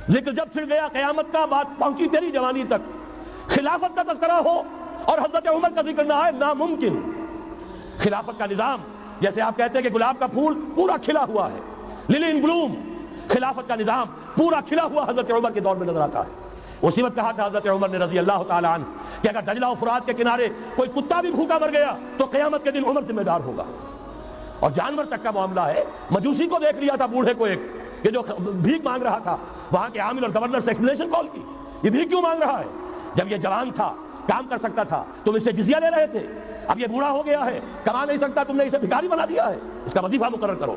ذکر جب پھر گیا قیامت کا، بات پہنچی تیری جوانی تک، خلافت کا تذکرہ ہو اور حضرت عمر کا ذکر نہ آئے، ناممکن۔ خلافت کا نظام، جیسے آپ کہتے ہیں کہ گلاب کا پھول پورا کھلا ہوا ہے، للی ان بلوم، خلافت کا نظام پورا کھلا ہوا حضرت عمر کے دور میں نظر آتا ہے۔ اسی وقت کہا تھا حضرت عمر نے رضی اللہ تعالی عنہ کہ اگر دجلہ و فرات کے کنارے کوئی کتا بھی بھوکا مر گیا تو قیامت کے دن عمر ذمہ دار ہوگا۔ اور جانور تک کا معاملہ ہے، مجوسی کو دیکھ لیا تھا، بوڑھے کو، ایک کہ جو بھیک مانگ رہا تھا، وہاں کے عامل اور گورنر سے ایکسپلینیشن کال کی، یہ بھیک کیوں مانگ رہا ہے؟ جب یہ جوان تھا، کام کر سکتا تھا، تم اس سے جزیہ لے رہے تھے، اب یہ بوڑھا ہو گیا ہے، کما نہیں سکتا، تم نے اسے بھکاری بنا دیا ہے، اس کا وظیفہ مقرر کرو۔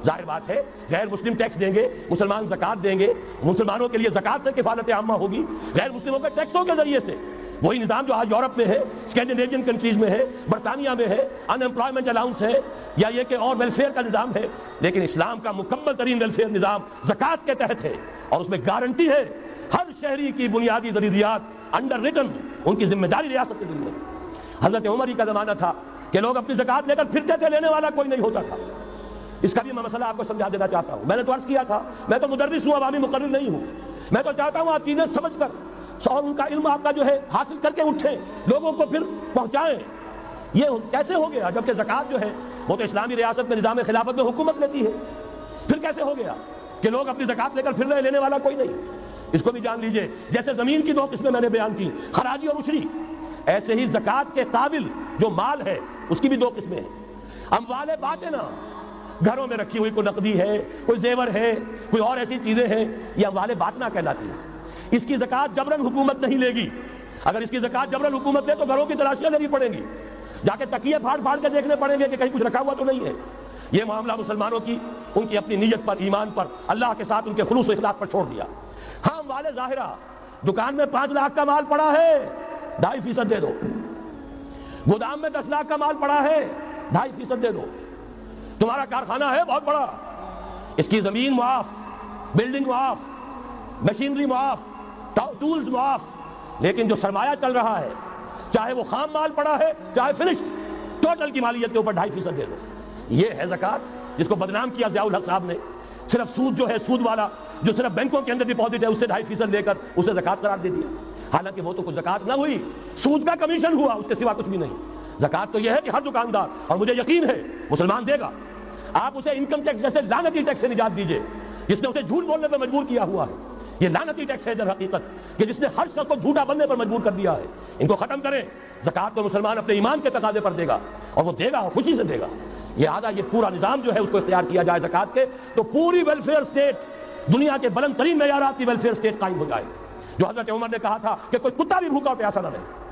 ظاہر بات ہے غیر مسلم ٹیکس دیں گے، مسلمان زکات دیں گے، مسلمانوں کے لیے زکات سے کفالت عامہ ہوگی، غیر مسلموں کے ٹیکسوں کے ذریعے سے۔ وہی نظام جو آج یورپ میں ہے، اسکینڈینیوین کنٹریز میں ہے، برطانیہ میں ہے، ان امپلائمنٹ الاؤنس ہے، یا یہ کہ اور ویلفیئر کا نظام ہے، لیکن اسلام کا مکمل ترین ویلفیئر نظام زکات کے تحت ہے، اور اس میں گارنٹی ہے ہر شہری کی بنیادی ضروریات انڈر ریٹن، ان کی ذمہ داری ریاست کے ذمہ۔ حضرت عمر ہی کا زمانہ تھا کہ لوگ اپنی زکات لے کر پھرتے تھے، لینے والا کوئی نہیں ہوتا تھا۔ اس کا بھی میں مسئلہ آپ کو سمجھا دینا چاہتا ہوں۔ میں نے تو عرض کیا تھا، میں تو مدرس ہوں، عوامی مقرر نہیں ہوں، میں تو چاہتا ہوں آپ چیزیں سمجھ کر اور ان کا علم آپ کا جو ہے حاصل کر کے اٹھیں، لوگوں کو پھر پہنچائیں۔ یہ کیسے ہو گیا جبکہ زکات جو ہے وہ تو اسلامی ریاست میں نظام خلافت میں حکومت لیتی ہے، پھر کیسے ہو گیا کہ لوگ اپنی زکات لے کر پھر رہے، لینے والا کوئی نہیں؟ اس کو بھی جان لیجئے، جیسے زمین کی دو قسمیں میں نے بیان کی، خراجی اور عشری، ایسے ہی زکات کے قابل جو مال ہے اس کی بھی دو قسمیں ہیں۔ اموال باطنہ، گھروں میں رکھی ہوئی کوئی نقدی ہے، کوئی زیور ہے، کوئی اور ایسی چیزیں ہیں، یہ اموال باطنہ کہلاتی ہیں۔ اس کی زکات جبراً حکومت نہیں لے گی، اگر اس کی زکات جبراً حکومت لے تو گھروں کی تلاشیاں لینی پڑیں گی، جا کے تکیے پھاڑ پھاڑ کے دیکھنے پڑیں گے کہ کہیں کچھ رکھا ہوا تو نہیں ہے۔ یہ معاملہ مسلمانوں کی ان کی اپنی نیت پر، ایمان پر، اللہ کے ساتھ ان کے خلوص و اخلاص پر چھوڑ دیا۔ ہاں اموال ظاہرہ، دکان میں 5 لاکھ کا مال پڑا ہے، 2.5% دے دو، گودام میں 10 لاکھ کا مال پڑا ہے، 2.5% دے دو، تمہارا کارخانہ ہے بہت بڑا، اس کی زمین معاف، بلڈنگ معاف، مشینری معاف، ٹولز معاف، لیکن جو سرمایہ چل رہا ہے، چاہے وہ خام مال پڑا ہے چاہے فنشڈ، ٹوٹل کی مالیت کے اوپر 2.5% دے دو۔ یہ ہے زکات، جس کو بدنام کیا ضیاء الحق صاحب نے۔ صرف سود جو ہے، سود والا جو صرف بینکوں کے اندر ڈپازٹ ہے، اس سے 2.5% لے کر اسے زکات قرار دے دیا، حالانکہ وہ تو کچھ زکات نہ ہوئی، سود کا کمیشن ہوا، اس کے سوا کچھ بھی نہیں۔ زکات تو یہ ہے کہ ہر دکاندار، اور مجھے یقین ہے مسلمان دے گا، آپ اسے انکم ٹیکس جیسے لعنتی ٹیکس سے نجات دیجئے، جس نے اسے جھوٹ بولنے پر مجبور کیا ہوا ہے۔ یہ لعنتی ٹیکس ہے در حقیقت کہ جس نے ہر شخص کو جھوٹا بننے پر مجبور کر دیا ہے۔ ان کو ختم کریں۔ زکات تو مسلمان اپنے ایمان کے تقاضے پر دے گا، اور وہ دے گا اور خوشی سے دے گا۔ یہ پورا نظام جو ہے اس کو اختیار کیا جائے زکات کے، تو پوری ویلفیئر اسٹیٹ، دنیا کے بلند ترین معیارات کی ویلفیئر اسٹیٹ قائم ہو جائے، جو حضرت عمر نے کہا تھا کہ کوئی کتا بھی بھوکا پیاسا نہ رہے۔